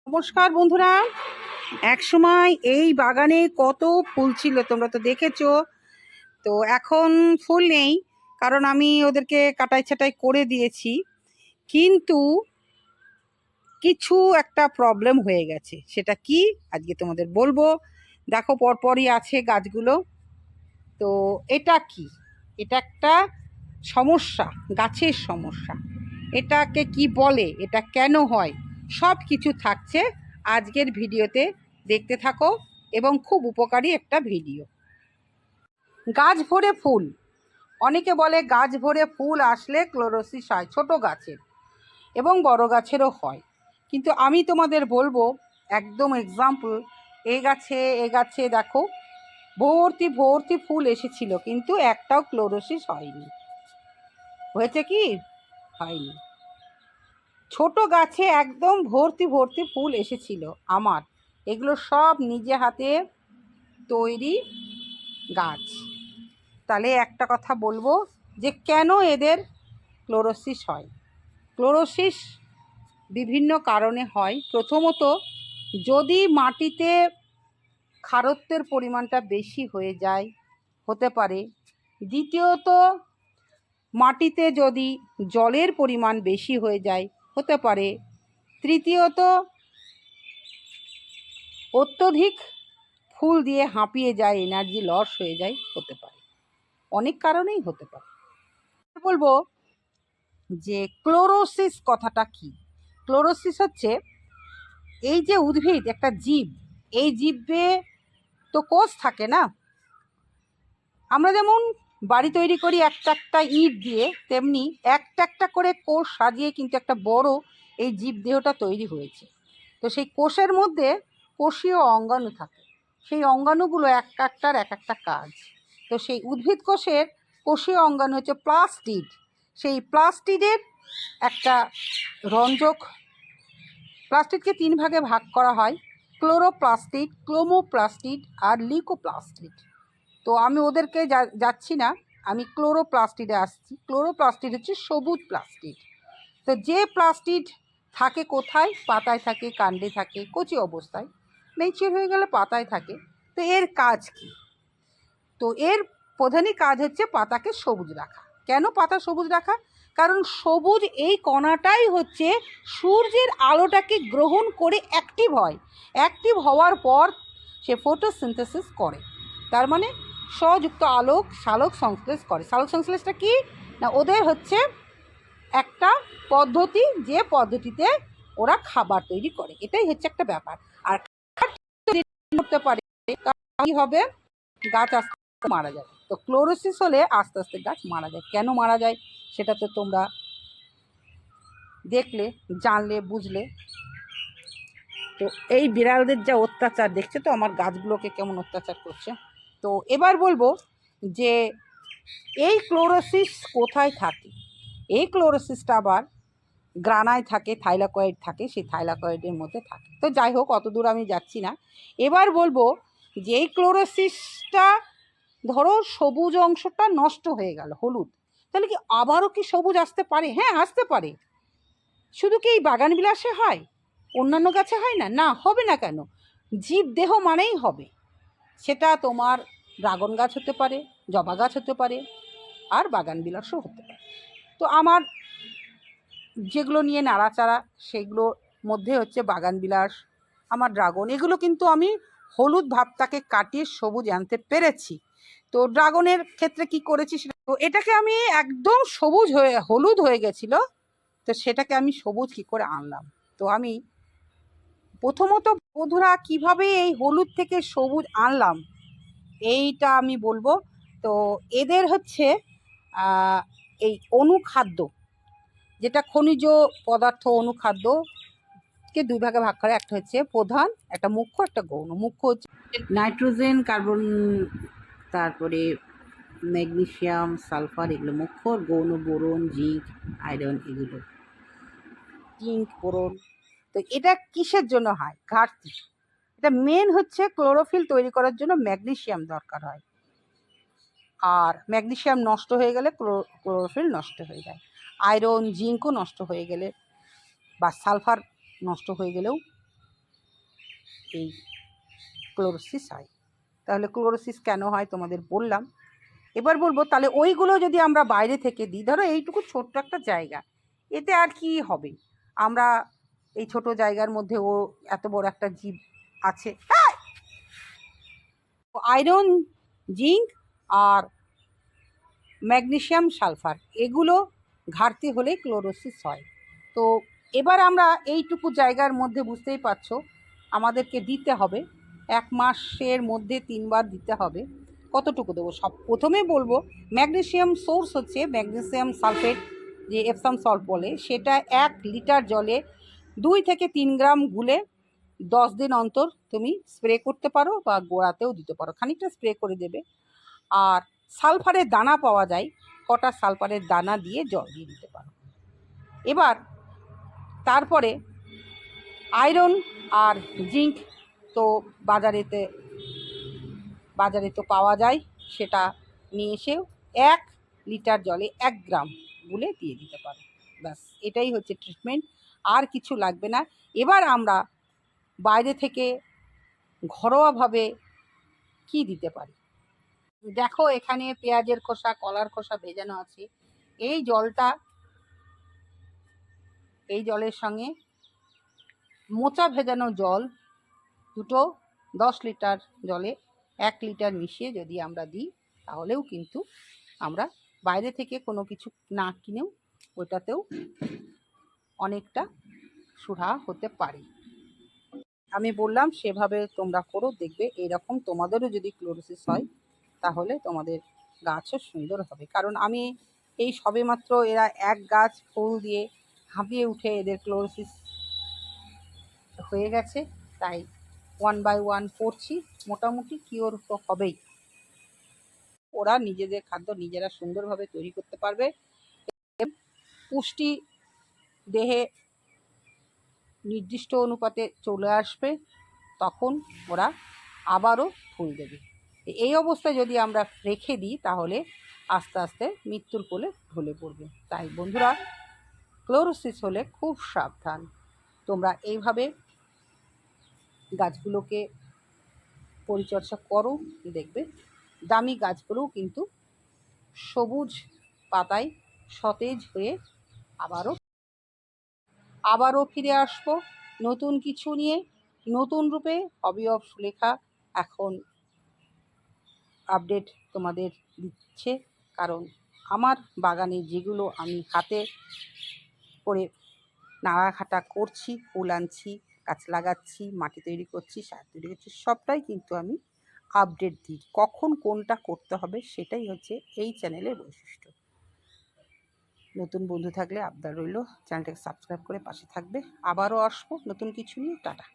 নমস্কার বন্ধুরা। এক সময় এই বাগানে কত ফুল ছিল, তোমরা তো দেখেছো। তো এখন ফুল নেই, কারণ আমি ওদেরকে কাটাই ছাটাই করে দিয়েছি। কিন্তু কিছু একটা প্রবলেম হয়ে গেছে, সেটা কি আজকে তোমাদের বলবো। দেখো পরপরই আছে গাছগুলো। তো এটা কি? এটা একটা সমস্যা, গাছের সমস্যা। এটাকে কি বলে, এটা কেন হয়, সব কিছু থাকছে আজকের ভিডিওতে। দেখতে থাকো এবং খুব উপকারী একটা ভিডিও। গাছ ভরে ফুল। অনেকে বলে গাছ ভরে ফুল আসলে ক্লোরোসিস হয়, ছোট গাছের এবং বড় গাছেরও হয়। কিন্তু আমি তোমাদের বলবো একদম এক্সাম্পল, এ গাছে দেখো ভর্তি ভর্তি ফুল এসেছিল, কিন্তু একটাও ক্লোরোসিস হয়নি। হয়েছে কি? হয়নি। ছোট গাছে একদম ভর্তি ভর্তি ফুল এসেছিল আমার। এগুলো সব নিজে হাতে তৈরি গাছ। তাহলে একটা কথা বলবো যে কেন এদের ক্লোরোসিস হয়। ক্লোরোসিস বিভিন্ন কারণে হয়। প্রথমত, যদি মাটিতে ক্ষারত্বের পরিমাণটা বেশি হয়ে যায়, হতে পারে। দ্বিতীয়ত, মাটিতে যদি জলের পরিমাণ বেশি হয়ে যায়, হতে পারে। তৃতীয়ত, অত্যধিক ফুল দিয়ে হাঁপিয়ে যায়, এনার্জি লস হয়ে যায়, হতে পারে। অনেক কারণেই হতে পারে। বলবো যে ক্লোরোসিস কথাটা কি। ক্লোরোসিস হচ্ছে এই যে উদ্ভিদ একটা জীব, এই জীবে তো কোষ থাকে না। আমরা যেমন বাড়ি তৈরি করি একটা একটা ইট দিয়ে, তেমনি একটা একটা করে কোষ সাজিয়ে কিন্তু একটা বড় এই জীব দেহটা তৈরি হয়েছে। তো সেই কোষের মধ্যে কোষীয় অঙ্গাণু থাকে। সেই অঙ্গাণুগুলো এক একটার এক একটা কাজ। তো সেই উদ্ভিদ কোষের কোষীয় অঙ্গাণু হচ্ছে প্লাস্টিড। সেই প্লাস্টিডের একটা রঞ্জক। প্লাস্টিডকে তিন ভাগে ভাগ করা হয়: ক্লোরোপ্লাস্টিড, ক্লোমোপ্লাস্টিড আর লিউকোপ্লাস্টিড। তো আমি ওদেরকে যাচ্ছি না, আমি ক্লোরোপ্লাস্টিডে আসছি। ক্লোরোপ্লাস্টিড হচ্ছে সবুজ প্লাস্টিড। তো যে প্লাস্টিড থাকে কোথায়? পাতায় থাকে, কাণ্ডে থাকে, কচি অবস্থায়। ম্যাচিওর হয়ে গেলে পাতায় থাকে। তো এর কাজ কি? তো এর প্রধানই কাজ হচ্ছে পাতাকে সবুজ রাখা। কেন পাতা সবুজ রাখা? কারণ সবুজ এই কণাটাই হচ্ছে সূর্যের আলোটাকে গ্রহণ করে অ্যাক্টিভ হয়। অ্যাক্টিভ হওয়ার পর সে ফটোসিনথেসিস করে। তার মানে স্বযুক্ত আলোক সালোক সংশ্লেষ করে। সালোক সংশ্লেষটা কি না, ওদের হচ্ছে একটা পদ্ধতি, যে পদ্ধতিতে ওরা খাবার তৈরি করে। এটাই হচ্ছে একটা ব্যাপার। আর করতে পারে কি হবে? গাছ আস্তে আস্তে মারা যায়। তো ক্লোরোসিস হলে আস্তে আস্তে গাছ মারা যায়। কেন মারা যায় সেটা তো তোমরা দেখলে, জানলে, বুঝলে। তো এই বিড়ালদের যা অত্যাচার, দেখছে তো আমার গাছগুলোকে কেমন অত্যাচার করছে। তো এবার বলবো যে এই ক্লোরোসিস কোথায় থাকে। এই ক্লোরোসিসটা আবার গ্রানায় থাকে, থাইলাকয়েড থাকে, সেই থাইলাকয়েডের মধ্যে থাকে। তো যাই হোক, অত দূর আমি যাচ্ছি না। এবার বলবো যে এই ক্লোরোসিসটা, ধরো সবুজ অংশটা নষ্ট হয়ে গেল, হলুদ, তাহলে কি আবারও কি সবুজ আসতে পারে? হ্যাঁ, আসতে পারে। শুধু কি এই বাগান বিলাসে হয়? অন্যান্য গাছে হয় না? না, হবে না কেন? জীব দেহ মানেই হবে। সেটা তোমার ড্রাগন গাছ হতে পারে, জবা গাছ হতে পারে, আর বাগান বিলাসও হতে পারে। তো আমার যেগুলো নিয়ে নাড়াচাড়া, সেগুলোর মধ্যে হচ্ছে বাগান বিলাস, আমার ড্রাগন, এগুলো কিন্তু আমি হলুদ ভাবটাকে কাটিয়ে সবুজ আনতে পেরেছি। তো ড্রাগনের ক্ষেত্রে কি করেছি সেটা, তো এটাকে আমি একদম সবুজ হয়ে হলুদ হয়ে গেছিল। তো সেটাকে আমি সবুজ কি করে আনলাম? তো আমি প্রথমত বন্ধুরা কিভাবে এই হলুদ থেকে সবুজ আনলাম এইটা আমি বলবো। তো এদের হচ্ছে এই অনুখাদ্য, যেটা খনিজ পদার্থ, অনুখাদ্যকে দুই ভাগে ভাগ করে। একটা হচ্ছে প্রধান, একটা মুখ্য, একটা গৌণ। মুখ্য হচ্ছে নাইট্রোজেন, কার্বন, তারপরে ম্যাগনেসিয়াম, সালফার, এগুলো মুখ্য। গৌণ বোরন, জিঙ্ক, আয়রন, এগুলো। Zinc, boron. তো এটা কিসের জন্য হয়? ঘাটতি। এটা মেন হচ্ছে ক্লোরোফিল তৈরি করার জন্য ম্যাগনেসিয়াম দরকার হয়। আর ম্যাগনেসিয়াম নষ্ট হয়ে গেলে ক্লোরোফিল নষ্ট হয়ে যায়। আয়রন, জিঙ্কও নষ্ট হয়ে গেলে বা সালফার নষ্ট হয়ে গেলেও এই ক্লোরোসিস হয়। তাহলে ক্লোরোসিস কেন হয় তোমাদের বললাম। এবার বলবো তাহলে ওইগুলো যদি আমরা বাইরে থেকে দিই, ধরো এইটুকু ছোট্ট একটা জায়গা, এতে আর কি হবে? আমরা এই ছোট জায়গার মধ্যে ও এত বড় একটা জীব আছে। আয়রন, জিঙ্ক আর ম্যাগনেসিয়াম সালফার এগুলো ঘাটতি হলে ক্লোরোসিস হয়। তো এবার আমরা এইটুকু জায়গার মধ্যে বুঝতেই পারছো আমাদেরকে দিতে হবে 1 মাসের মধ্যে 3 বার দিতে হবে। কতটুকু দেবো? সব প্রথমে বলবো ম্যাগনেসিয়াম সোর্স হচ্ছে ম্যাগনেসিয়াম সালফেট, যে এপসাম সল্ট বলে, সেটা 1 লিটার জলে 2 থেকে 3 গ্রাম গুলে 10 দিন অন্তর তুমি স্প্রে করতে পারো বা গোড়াতেও দিতে পারো, খানিকটা স্প্রে করে দেবে। আর সালফারের দানা পাওয়া যায়, কটা সালফারের দানা দিয়ে জল দিয়ে দিতে পারো। এবার তারপরে আয়রন আর জিঙ্ক তো বাজারে তো পাওয়া যায়, সেটা নিয়ে এসেও 1 লিটার জলে 1 গ্রাম গুলে দিয়ে দিতে পারো। ব্যাস, এটাই হচ্ছে ট্রিটমেন্ট, আর কিছু লাগবে না। এবার আমরা বাইরে থেকে ঘরোয়াভাবে কি দিতে পারি? দেখো এখানে পেঁয়াজের খোসা, কলার খোসা ভেজানো আছে। এই জলের সঙ্গে মোচা ভেজানো জল দুটো 10 লিটার জলে 1 লিটার মিশিয়ে যদি আমরা দিই, তাহলেও কিন্তু আমরা বাইরে থেকে কোনো কিছু না কিনেও ওটাতেও অনেকটা সুরাহা হতে পারে। আমি বললাম সেভাবে তোমরা করো, দেখবে এরকম তোমাদেরও যদি ক্লোরোসিস হয় তাহলে তোমাদের গাছও সুন্দর হবে। কারণ আমি এই সবেমাত্র এরা 1 গাছ ফুল দিয়ে হাঁপিয়ে উঠে এদের ক্লোরোসিস হয়ে গেছে, তাই 1 বাই 1 করছি, মোটামুটি কিওর তো হবেই। ওরা নিজেদের খাদ্য নিজেরা সুন্দরভাবে তৈরি করতে পারবে, পুষ্টি দেহে নির্দিষ্ট অনুপাতে চলে আসবে, তখন ওরা আবারও ফুল দেবে। এই অবস্থায় যদি আমরা রেখে দিই তাহলে আস্তে আস্তে মৃত্যুর কোলে ঢলে পড়বে। তাই বন্ধুরা, ক্লোরোসিস হলে খুব সাবধান। তোমরা এইভাবে গাছগুলোকে পরিচর্যা করো, দেখবে দামি গাছগুলোও কিন্তু সবুজ পাতায় সতেজ হয়ে আবারও ফিরে আসবো নতুন কিছু নিয়ে, নতুন রূপে। হবি অফ সুলেখা এখন আপডেট তোমাদের দিচ্ছে, কারণ আমার বাগানে যেগুলো আমি হাতে করে নাড়াঘাটা করছি, ফুল আনছি, গাছ লাগাচ্ছি, মাটি তৈরি করছি, সার তৈরি করছি, সবটাই কিন্তু আমি আপডেট দিই। কখন কোনটা করতে হবে সেটাই হচ্ছে এই চ্যানেলের বৈশিষ্ট্য। নতুন বন্ধু থাকলে আবদার রইল চ্যানেলটাকে সাবস্ক্রাইব করে পাশে থাকবে। আবারও আসবো নতুন কিছু নিয়ে। টাটা।